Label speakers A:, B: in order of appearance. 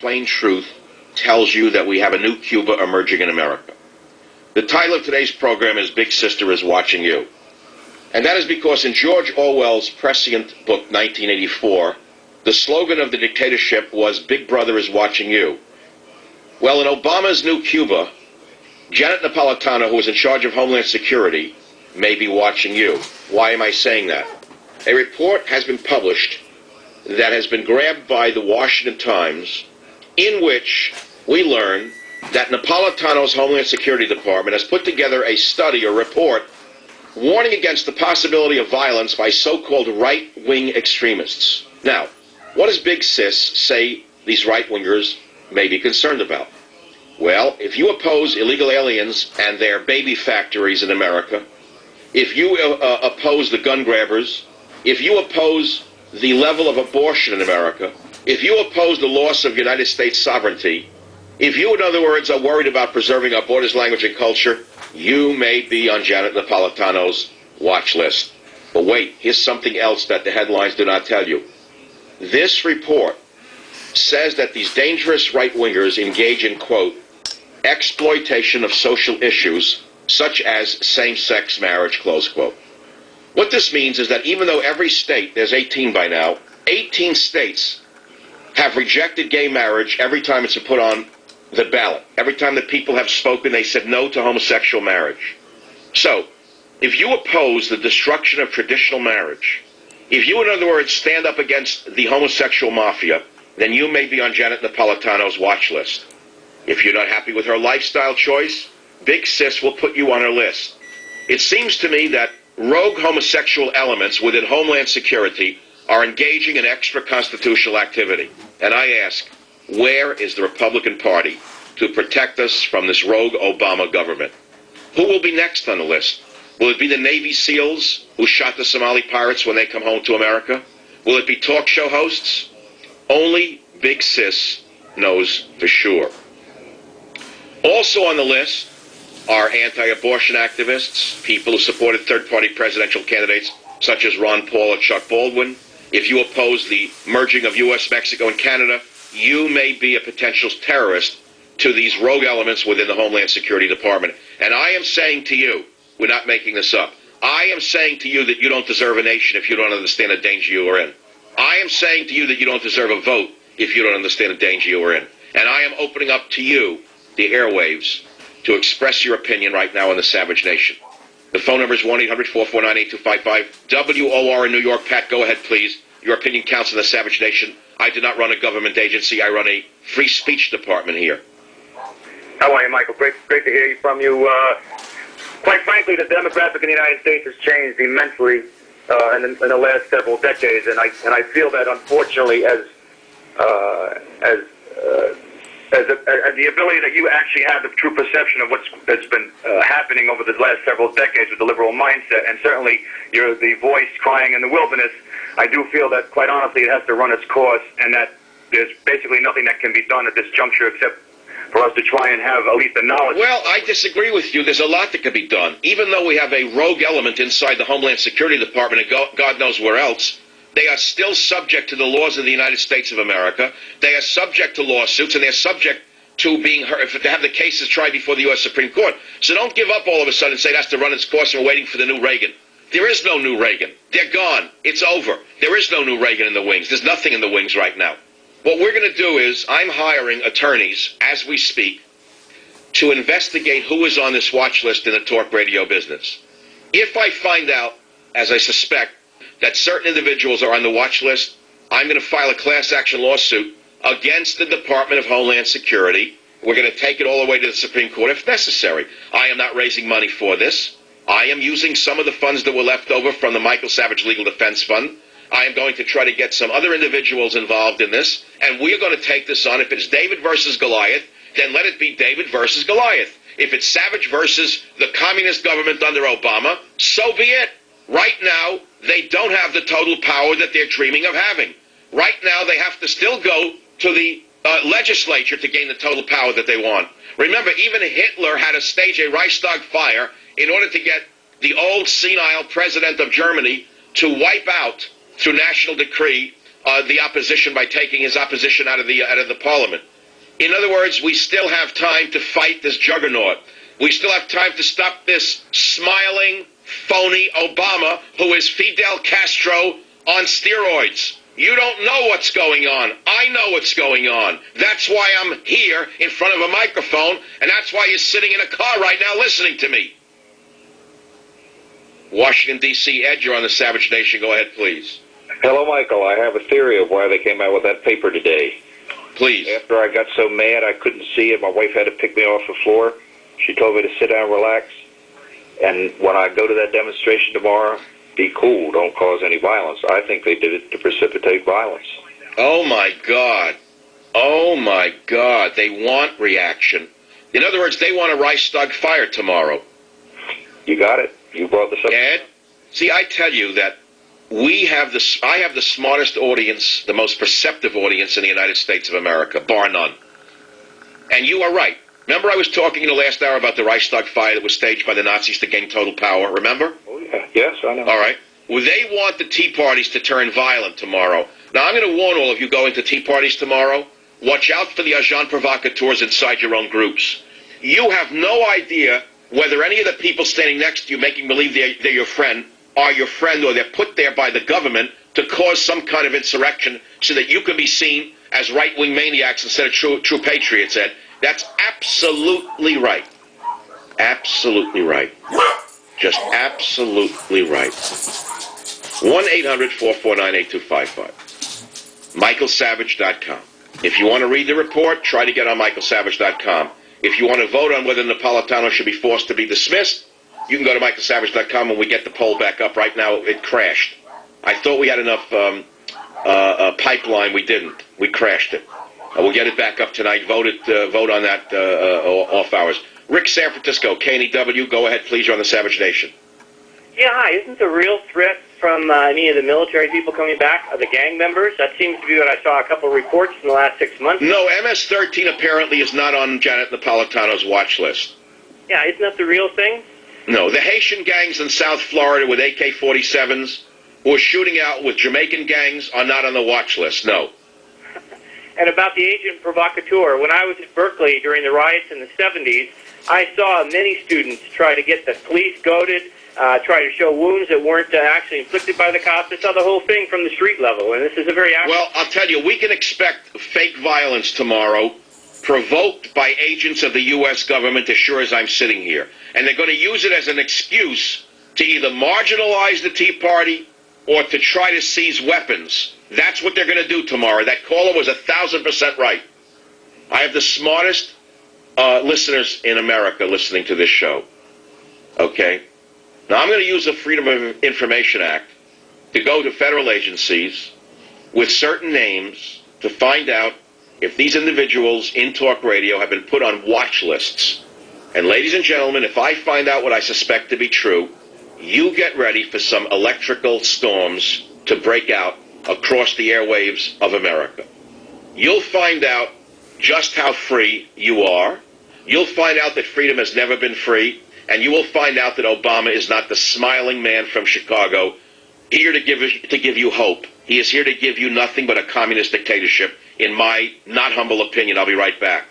A: plain truth tells you that we have a new Cuba emerging in America. The title of today's program is Big Sister is Watching You. And that is because in George Orwell's prescient book, 1984, the slogan of the dictatorship was, Big Brother is watching you. Well, in Obama's new Cuba, Janet Napolitano, who is in charge of Homeland Security, may be watching you. Why am I saying that? A report has been published that has been grabbed by the Washington Times, in which we learn that Napolitano's Homeland Security Department has put together a study or report warning against the possibility of violence by so-called right-wing extremists. Now, what does Big Sis say these right-wingers may be concerned about? Well, if you oppose illegal aliens and their baby factories in America, if you oppose the gun grabbers, if you oppose the level of abortion in America, if you oppose the loss of United States sovereignty, if you, in other words, are worried about preserving our borders, language, and culture, you may be on Janet Napolitano's watch list. But wait, here's something else that the headlines do not tell you. This report says that these dangerous right-wingers engage in, quote, exploitation of social issues such as same-sex marriage, close quote. What this means is that even though every state, there's 18 by now, 18 states have rejected gay marriage every time it's been put on the ballot. Every time the people have spoken, they said no to homosexual marriage. So, if you oppose the destruction of traditional marriage, if you, in other words, stand up against the homosexual mafia, then you may be on Janet Napolitano's watch list. If you're not happy with her lifestyle choice, Big Sis will put you on her list. It seems to me that rogue homosexual elements within Homeland Security are engaging in extra-constitutional activity. And I ask, where is the Republican Party to protect us from this rogue Obama government? Who will be next on the list? Will it be the Navy SEALs who shot the Somali pirates when they come home to America? Will it be talk show hosts? Only Big Sis knows for sure. Also on the list are anti-abortion activists, people who supported third-party presidential candidates such as Ron Paul or Chuck Baldwin. If you oppose the merging of U.S., Mexico, and Canada, you may be a potential terrorist to these rogue elements within the Homeland Security Department. And I am saying to you, we're not making this up, I am saying to you that you don't deserve a nation if you don't understand the danger you are in. I am saying to you that you don't deserve a vote if you don't understand the danger you are in. And I am opening up to you the airwaves to express your opinion right now in the Savage Nation. The phone number is 1-800-449-8255. WOR in New York. Pat, go ahead, please. Your opinion counts in the Savage Nation. I do not run a government agency. I run a free speech department here.
B: How are you, Michael? Great to hear from you. Quite frankly, the demographic in the United States has changed immensely in the last several decades, and I feel that unfortunately, as the ability that you actually have the true perception of that's been happening over the last several decades with the liberal mindset, and certainly you're the voice crying in the wilderness, I do feel that, quite honestly, it has to run its course, and that there's basically nothing that can be done at this juncture except for us to try and have at least the knowledge.
A: Well, I disagree with you. There's a lot that can be done. Even though we have a rogue element inside the Homeland Security Department and God knows where else, they are still subject to the laws of the United States of America. They are subject to lawsuits, and they're subject to being heard, to have the cases tried before the U.S. Supreme Court. So don't give up all of a sudden and say that's to run its course and we're waiting for the new Reagan. There is no new Reagan. They're gone. It's over. There is no new Reagan in the wings. There's nothing in the wings right now. What we're going to do is I'm hiring attorneys as we speak to investigate who is on this watch list in the talk radio business. If I find out, as I suspect, that certain individuals are on the watch list, I'm going to file a class action lawsuit against the Department of Homeland Security. We're going to take it all the way to the Supreme Court if necessary. I am not raising money for this. I am using some of the funds that were left over from the Michael Savage Legal Defense Fund. I am going to try to get some other individuals involved in this, and we are going to take this on. If it's David versus Goliath, then let it be David versus Goliath. If it's Savage versus the communist government under Obama, so be it. Right now, they don't have the total power that they're dreaming of having. Right now, they have to still go to the legislature to gain the total power that they want. Remember, even Hitler had to stage a Reichstag fire in order to get the old senile president of Germany to wipe out, through national decree, the opposition by taking his opposition out of the parliament. In other words, we still have time to fight this juggernaut. We still have time to stop this smiling, phony Obama who is Fidel Castro on steroids. You don't know what's going on. I know what's going on. That's why I'm here in front of a microphone, and that's why you're sitting in a car right now listening to me. Washington, D.C. Ed, you're on the Savage Nation. Go ahead, please.
C: Hello, Michael. I have a theory of why they came out with that paper today.
A: Please.
C: After I got so mad I couldn't see it, my wife had to pick me off the floor. She told me to sit down and relax. And when I go to that demonstration tomorrow, be cool. Don't cause any violence. I think they did it to precipitate violence.
A: Oh, my God. Oh, my God. They want reaction. In other words, they want a Reichstag fire tomorrow.
C: You got it. You brought this up.
A: Ed, see, I tell you that I have the smartest audience, the most perceptive audience in the United States of America, bar none. And you are right. Remember I was talking in the last hour about the Reichstag fire that was staged by the Nazis to gain total power, remember?
C: Oh, yeah. Yes, I know.
A: All right. Well, they want the Tea Parties to turn violent tomorrow. Now, I'm going to warn all of you going to Tea Parties tomorrow, watch out for the agents provocateurs inside your own groups. You have no idea whether any of the people standing next to you making believe they're your friend are your friend, or they're put there by the government to cause some kind of insurrection so that you can be seen as right-wing maniacs instead of true patriots, Ed. That's absolutely right. Absolutely right. Just absolutely right. 1-800-449-8255. MichaelSavage.com. If you want to read the report, try to get on MichaelSavage.com. If you want to vote on whether Napolitano should be forced to be dismissed, you can go to MichaelSavage.com when we get the poll back up. Right now, it crashed. I thought we had enough pipeline. We didn't. We crashed it. We'll get it back up tonight. Vote on that off hours. Rick, San Francisco, KNEW. Go ahead, please. You're on the Savage Nation.
D: Yeah, hi. Isn't the real threat from any of the military people coming back are the gang members? That seems to be what I saw a couple of reports in the last 6 months.
A: No, MS-13 apparently is not on Janet Napolitano's watch list.
D: Yeah, isn't that the real thing?
A: No, the Haitian gangs in South Florida with AK-47s who are shooting out with Jamaican gangs are not on the watch list, no.
D: And about the agent provocateur, when I was at Berkeley during the riots in the 70s, I saw many students try to get the police goaded, try to show wounds that weren't actually inflicted by the cops. I saw the whole thing from the street level, and this is a very active...
A: Well, I'll tell you, we can expect fake violence tomorrow provoked by agents of the U.S. government as sure as I'm sitting here. And they're going to use it as an excuse to either marginalize the Tea Party or to try to seize weapons. That's what they're going to do tomorrow. That caller was 1,000% right. I have the smartest listeners in America listening to this show. Okay? Now, I'm going to use the Freedom of Information Act to go to federal agencies with certain names to find out if these individuals in talk radio have been put on watch lists. And ladies and gentlemen, if I find out what I suspect to be true, you get ready for some electrical storms to break out across the airwaves of America. You'll find out just how free you are. You'll find out that freedom has never been free. And you will find out that Obama is not the smiling man from Chicago here to give you hope. He is here to give you nothing but a communist dictatorship, in my not humble opinion. I'll be right back.